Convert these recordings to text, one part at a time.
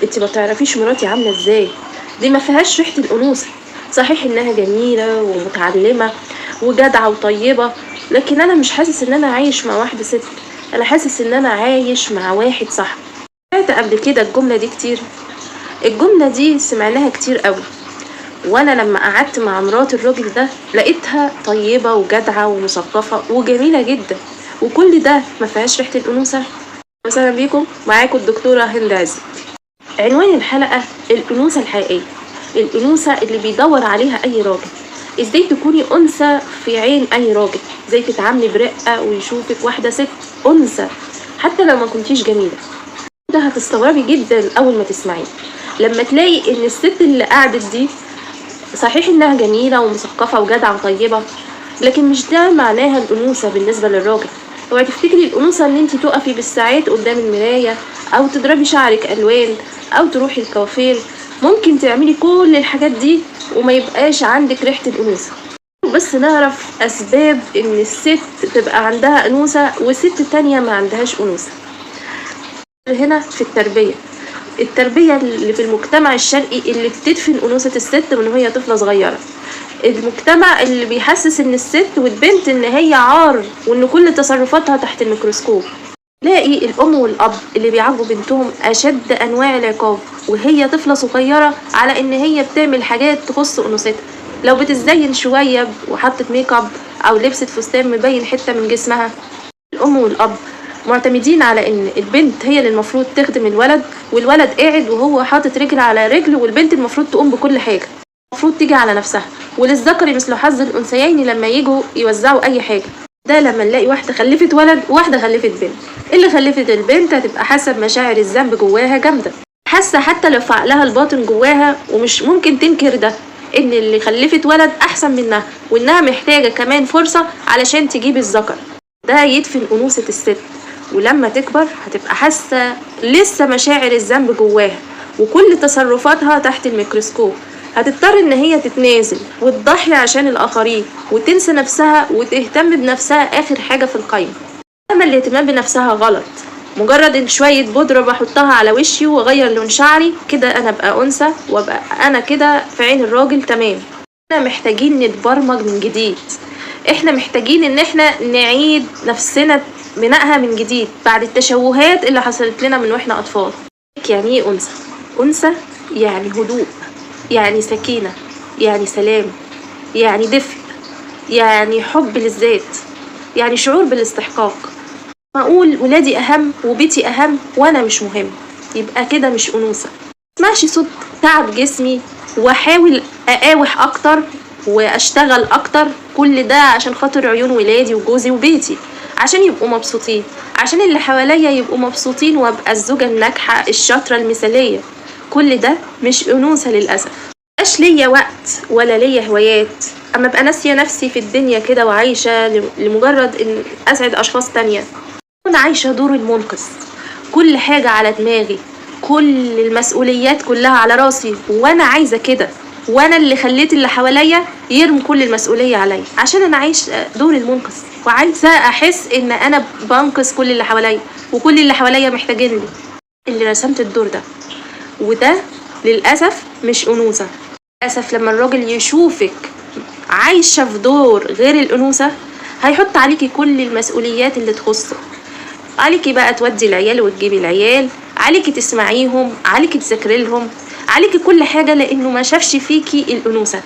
انت ما تعرفيش مراتي عامله ازاي. دي ما فيهاش ريحه الانوثه. صحيح انها جميله ومتعلمه وجدعه وطيبه، لكن انا مش حاسس ان انا عايش مع واحده ست. انا حاسس ان انا عايش مع واحد صاحبي. سمعت قبل كده الجمله دي كتير. الجمله دي سمعناها كتير قوي، وانا لما قعدت مع مرات الراجل ده لقيتها طيبه وجدعه ومثقفه وجميله جدا، وكل ده ما فيهاش ريحه الانوثه. وسهلا بيكم، معاكم الدكتوره هند عزت. عنوان الحلقة الأنوثة الحقيقية، الأنوثة اللي بيدور عليها أي راجل. ازاي تكوني أنثى في عين أي راجل، ازاي تتعاملي برقة ويشوفك واحدة ست أنثى حتى لو ما كنتيش جميلة. ده هتستغربي جدا أول ما تسمعيه، لما تلاقي إن الست اللي قعدت دي صحيح إنها جميلة ومثقفة وجدعة وطيبة، لكن مش ده معناها الأنوثة بالنسبة للراجل. اوعي تفتكري الأنوثة إن انتي تقفي بالساعات قدام المراية أو تضربي شعرك ألوان أو تروحي الكوافير. ممكن تعملي كل الحاجات دي وما يبقاش عندك ريحة الأنوثة. بس نعرف أسباب إن الست تبقى عندها أنوثة وست تانية ما عندهاش أنوثة. هنا في التربية اللي في المجتمع الشرقي اللي بتدفن أنوثة الست من وهي طفلة صغيرة. المجتمع اللي بيحسس ان الست والبنت ان هي عار وان كل تصرفاتها تحت الميكروسكوب. لاقي الام والاب اللي بيعاقبوا بنتهم اشد انواع العقاب وهي طفله صغيره على ان هي بتعمل حاجات تخص انوثتها. لو بتزين شويه وحطت ميك اب او لبست فستان مبين حته من جسمها، الام والاب معتمدين على ان البنت هي اللي المفروض تخدم الولد، والولد قاعد وهو حاطط رجل على رجل، والبنت المفروض تقوم بكل حاجه، المفروض تيجي على نفسها. وللذكر مثل حظ الانثيين لما يجوا يوزعوا اي حاجه. ده لما نلاقي واحده خلفت ولد وواحده خلفت بنت، اللي خلفت البنت هتبقى حاسه بمشاعر الذنب جواها جامده، حاسه حتى لو في عقلها الباطن جواها ومش ممكن تنكر ده، ان اللي خلفت ولد احسن منها وانها محتاجه كمان فرصه علشان تجيب الذكر. ده يدفن انوثه الست، ولما تكبر هتبقى حاسه لسه مشاعر الذنب جواها وكل تصرفاتها تحت الميكروسكوب. هتضطر ان هي تتنازل وتضحي عشان الاخرين وتنسى نفسها وتهتم بنفسها اخر حاجه في القايمه. اما الاهتمام بنفسها غلط، مجرد ان شويه بودره بحطها على وشي واغير لون شعري كده انا ابقى انثى وابقى انا كده في عين الراجل تمام. احنا محتاجين نتبرمج من جديد، احنا محتاجين ان احنا نعيد نفسنا بنائها من جديد بعد التشوهات اللي حصلت لنا من واحنا اطفال. يعني ايه انثى؟ انثى يعني هدوء، يعني سكينة، يعني سلام، يعني دفء، يعني حب للذات، يعني شعور بالاستحقاق. ما اقول ولادي اهم وبيتي اهم وانا مش مهم، يبقى كده مش انوثة. ماشي صوت تعب جسمي واحاول اقاوح اكتر واشتغل اكتر، كل ده عشان خاطر عيون ولادي وجوزي وبيتي، عشان يبقوا مبسوطين، عشان اللي حواليا يبقوا مبسوطين وابقى الزوجة الناجحة الشاطرة المثالية. كل ده مش انوثة للاسف. مبقاش ليا وقت ولا ليا هوايات، اما ابقى ناسيه نفسي في الدنيا كده وعايشه لمجرد ان اسعد اشخاص تانية. اكون عايشه دور المنقذ، كل حاجه على دماغي، كل المسؤوليات كلها على راسي، وانا عايزه كده، وانا اللي خليت اللي حواليا يرموا كل المسؤوليه عليا عشان انا عايش دور المنقذ، وعايزه احس ان انا بنقذ كل اللي حواليا وكل اللي حواليا محتاجين لي. اللي رسمت الدور ده، وده للاسف مش انوثه. للأسف لما الراجل يشوفك عايشة في دور غير الأنوثة هيحط عليكي كل المسؤوليات اللي تخصه. عليكي بقى تودي العيال وتجيبي العيال، عليكي تسمعيهم، عليكي تذاكري لهم، عليكي كل حاجة، لأنه ما شافش فيكي الأنوثة.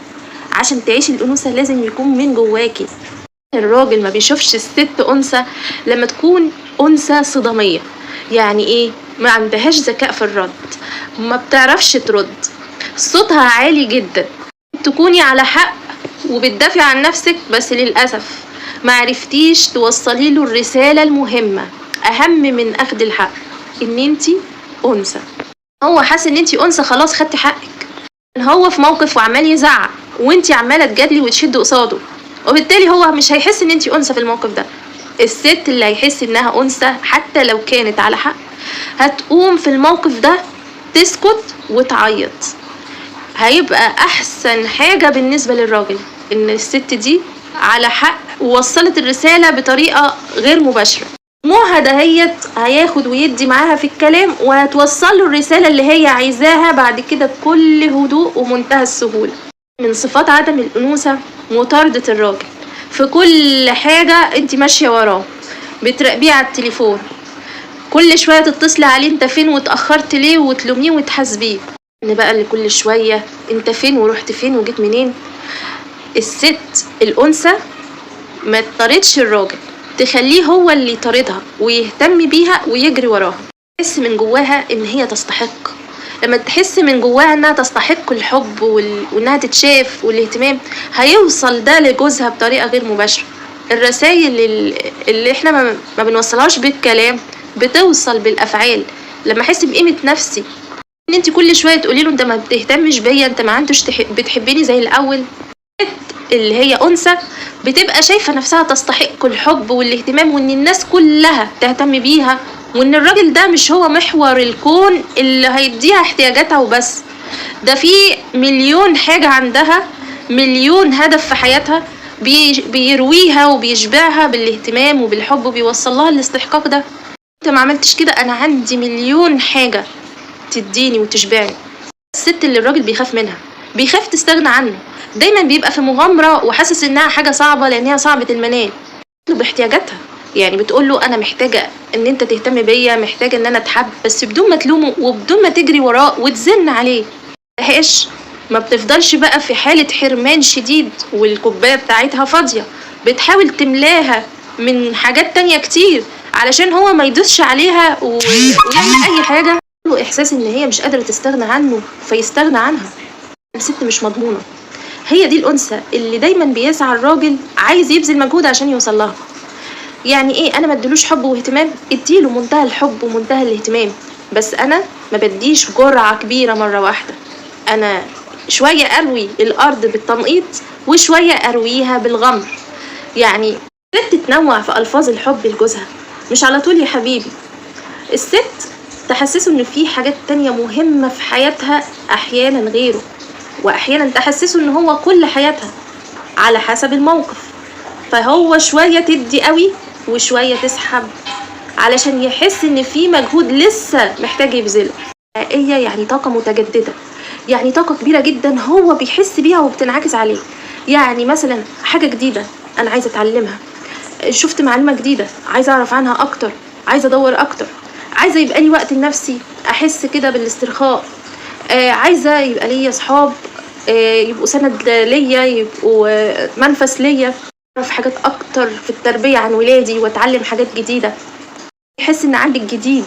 عشان تعيشي الأنوثة لازم يكون من جواكي. الراجل ما بيشوفش الست أنثى لما تكون أنثى صدامية. يعني إيه؟ ما عندهاش ذكاء في الرد، ما بتعرفش ترد، صوتها عالي جدا، تكوني على حق وبتدافع عن نفسك بس للأسف ما عرفتيش توصلي له الرسالة المهمة أهم من أخذ الحق، إن انتي أنثى. هو حاسس إن انتي أنثى خلاص خدتي حقك، هو في موقف وعمال يزعق وانتي عمالة تجادلي وتشد قصاده، وبالتالي هو مش هيحس إن انتي أنثى في الموقف ده. الست اللي هيحس إنها أنثى حتى لو كانت على حق هتقوم في الموقف ده تسكت وتعيط. هيبقى احسن حاجة بالنسبة للراجل ان الست دي على حق ووصلت الرسالة بطريقة غير مباشرة. طموحها دهيت هياخد ويدي معاها في الكلام، وهتوصل له الرسالة اللي هي عايزاها بعد كده بكل هدوء ومنتهى السهولة. من صفات عدم الأنوثة مطاردة الراجل في كل حاجة انت ماشية وراه، بتراقبيه على التليفون، كل شوية تتصلي عليه انت فين واتأخرت ليه وتلوميه وتحاسبيه. ان بقى اللي كل شوية انت فين ورحت فين وجيت منين. الست الأنثى ما تطاردش الراجل، تخليه هو اللي يطاردها ويهتم بيها ويجري وراها، تحس من جواها ان هي تستحق. لما تحس من جواها انها تستحق الحب وانها تتشاف والاهتمام، هيوصل ده لجوزها بطريقة غير مباشرة. الرسائل اللي احنا ما بنوصلهاش بالكلام بتوصل بالافعال. لما احس بقيمة نفسي ان انت كل شوية تقولي له انت ما بتهتمش بيا، انت ما عندش بتحبيني زي الاول، اللي هي أنثى بتبقى شايفة نفسها تستحق الحب والاهتمام، وإن الناس كلها تهتم بيها، وإن الراجل ده مش هو محور الكون اللي هيديها احتياجاتها وبس. ده في مليون حاجة عندها، مليون هدف في حياتها بيرويها وبيشبعها بالاهتمام وبالحب وبيوصلها الاستحقاق ده. انت ما عملتش كده، انا عندي مليون حاجة تديني وتشبعني. الست اللي الراجل بيخاف منها، بيخاف تستغنى عنه، دايما بيبقى في مغامرة وحاسس انها حاجة صعبة لانها صعبة المنال. بتطلب احتياجاتها، يعني بتقول له انا محتاجة ان انت تهتم بيا، محتاجة ان انا اتحب، بس بدون ما تلومه وبدون ما تجري وراه وتزن عليه. متحقش، ما بتفضلش بقى في حالة حرمان شديد والكوباية بتاعتها فاضية، بتحاول تملاها من حاجات تانية كتير علشان هو ما يدوسش عليها ويعمل اي حاجة له احساس ان هي مش قادرة تستغنى عنه فيستغنى عنها. الست مش مضمونة. هي دي الأنثى اللي دايما بيسعى الراجل عايز يبذل مجهود عشان يوصل لها. يعني ايه انا ما اديلوش حب واهتمام؟ اديله منتهى الحب ومنتهى الاهتمام، بس انا ما بديش جرعة كبيرة مرة واحدة. انا شوية اروي الارض بالتنقيط وشوية ارويها بالغمر. يعني الست تنوع في الفاظ الحب لجوزها، مش على طول يا حبيبي. الست تحسسه ان في حاجات تانية مهمة في حياتها احيانا غيره، واحيانا تحسسه ان هو كل حياتها، على حسب الموقف. فهو شوية تدي قوي وشوية تسحب علشان يحس ان في مجهود لسه محتاج يبذله. حقيقية يعني طاقة متجددة، يعني طاقة كبيرة جدا هو بيحس بيها وبتنعكس عليه. يعني مثلا حاجة جديدة انا عايزة اتعلمها، شفت معلومة جديدة عايزة اعرف عنها اكتر، عايزة ادور اكتر، عايزة يبقى لي وقت لنفسي احس كده بالاسترخاء، عايزة يبقى لي صحاب يبقوا سند ليا، يبقوا منفس ليا، اعرف حاجات اكتر في التربية عن ولادي واتعلم حاجات جديدة، يحس ان عندك جديد.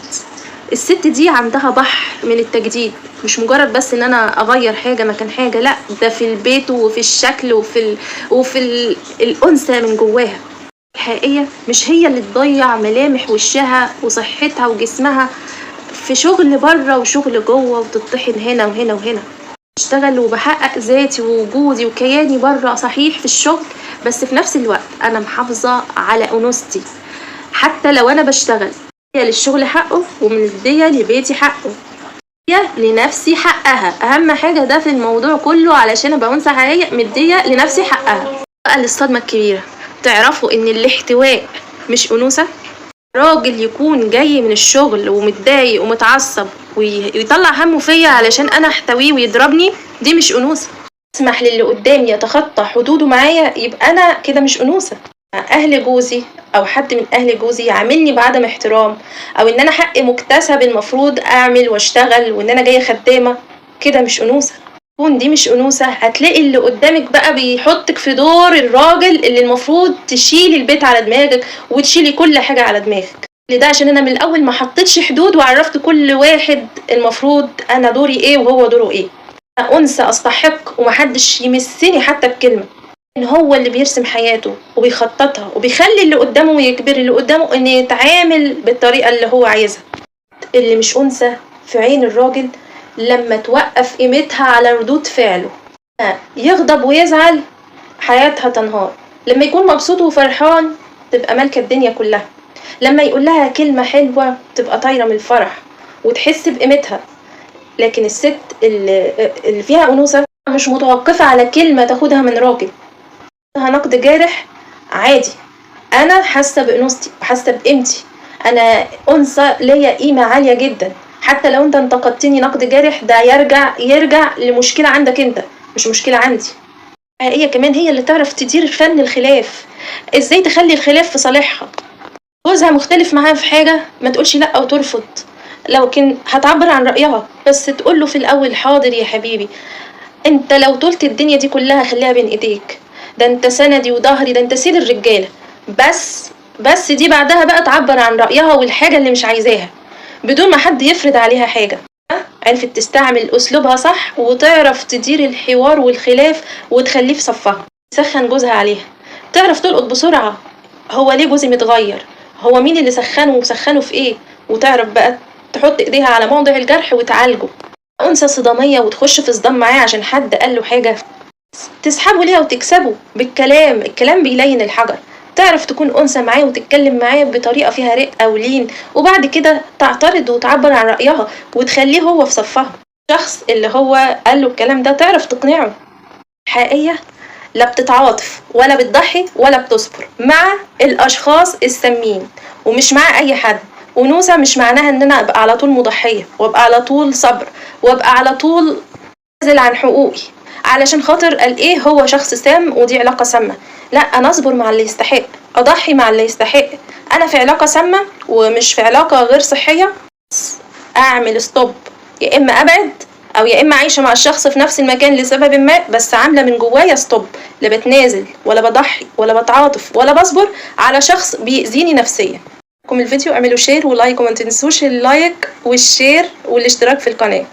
الست دي عندها بحر من التجديد، مش مجرد بس ان انا اغير حاجة مكان حاجة، لا ده في البيت وفي الشكل وفي الانثى من جواها. الحقيقية مش هي اللي تضيع ملامح وشها وصحتها وجسمها في شغل بره وشغل جوه وتطحن هنا وهنا وهنا. بشتغل وبحقق ذاتي ووجودي وكياني بره صحيح في الشغل، بس في نفس الوقت انا محافظة على انوثتي. حتى لو انا بشتغل مدية للشغل حقه ومدية لبيتي حقه، مدية لنفسي حقها. اهم حاجة ده في الموضوع كله علشان ابقى انثى حقيقية، مدية لنفسي حقها. بقى الصدمة الكبيرة، تعرفوا ان الاحتواء مش انوثة. راجل يكون جاي من الشغل ومتضايق ومتعصب ويطلع همه فيا علشان انا احتويه ويضربني، دي مش انوثة. اسمح للي قدامي يتخطى حدوده معايا، يبقى انا كده مش انوثة. اهل جوزي او حد من اهل جوزي يعاملني بعدم احترام، او ان انا حق مكتسب المفروض اعمل واشتغل وان انا جاية خدامة، كده مش انوثة. دي مش انوثة. هتلاقي اللي قدامك بقى بيحطك في دور الراجل اللي المفروض تشيلي البيت على دماغك وتشيلي كل حاجة على دماغك. ده عشان انا من الاول ما حطيتش حدود وعرفت كل واحد المفروض انا دوري ايه وهو دوره ايه. انا انثى استحق ومحدش يمسني حتى بكلمة. ان هو اللي بيرسم حياته وبيخططها وبيخلي اللي قدامه ويجبر اللي قدامه ان يتعامل بالطريقة اللي هو عايزها. اللي مش انثى في عين الراجل لما توقف قيمتها على ردود فعله، يغضب ويزعل حياتها تنهار، لما يكون مبسوط وفرحان تبقى مالكة الدنيا كلها، لما يقول لها كلمة حلوة تبقى طايرة من الفرح وتحس بقيمتها. لكن الست اللي فيها أنوثة مش متوقفة على كلمة تاخدها من راجل، نقد جارح عادي. أنا حاسة بأنوثتي وحاسة بقيمتي، انا انثى ليا قيمه عاليه جدا، حتى لو انت انتقدتني نقد جارح ده يرجع لمشكله عندك انت، مش مشكله عندي. هي كمان هي اللي تعرف تدير فن الخلاف، ازاي تخلي الخلاف في صالحها. جوزها مختلف معاها في حاجه ما تقولش لا او ترفض، لكن هتعبر عن رايها، بس تقول له في الاول حاضر يا حبيبي، انت لو طولت الدنيا دي كلها خليها بين ايديك، ده انت سندي وظهري، ده انت سيد الرجاله. بس دي بعدها بقى تعبر عن رأيها والحاجة اللي مش عايزاها بدون ما حد يفرض عليها حاجة. عرفت تستعمل أسلوبها صح وتعرف تدير الحوار والخلاف وتخليه في صفها. تسخن جوزها عليها، تعرف تلقط بسرعة هو ليه جوزي متغير، هو مين اللي سخنه وسخنه في ايه، وتعرف بقى تحط ايديها على موضع الجرح وتعالجه. أنثى صدامية وتخش في صدام معاه عشان حد قال له حاجة، تسحبه ليها وتكسبه بالكلام، الكلام بيلين الحجر. تعرف تكون أنثى معاه وتتكلم معاه بطريقة فيها رقة ولين، وبعد كده تعترض وتعبر عن رأيها وتخليه هو في صفها. الشخص اللي هو قال له الكلام ده تعرف تقنعه. حقيقية لا بتتعاطف ولا بتضحي ولا بتصبر مع الأشخاص السامين، ومش مع أي حد. ونوسة مش معناها إن أنا أبقى على طول مضحية وأبقى على طول صبر وأبقى على طول أنزل عن حقوقي علشان خاطر قال ايه هو شخص سام ودي علاقة سامة. لا، انا اصبر مع اللي يستحق، اضحي مع اللي يستحق. انا في علاقة سامة ومش في علاقة غير صحية، اعمل ستوب، يا اما ابعد او يا اما عايشة مع الشخص في نفس المكان لسبب ما، بس عاملة من جوايا ستوب، لا بتنازل ولا بضحي ولا بتعاطف ولا بصبر على شخص بيأذيني نفسيا. الفيديو اعملوا شير ولايك وما تنسوش اللايك والشير والاشتراك في القناة.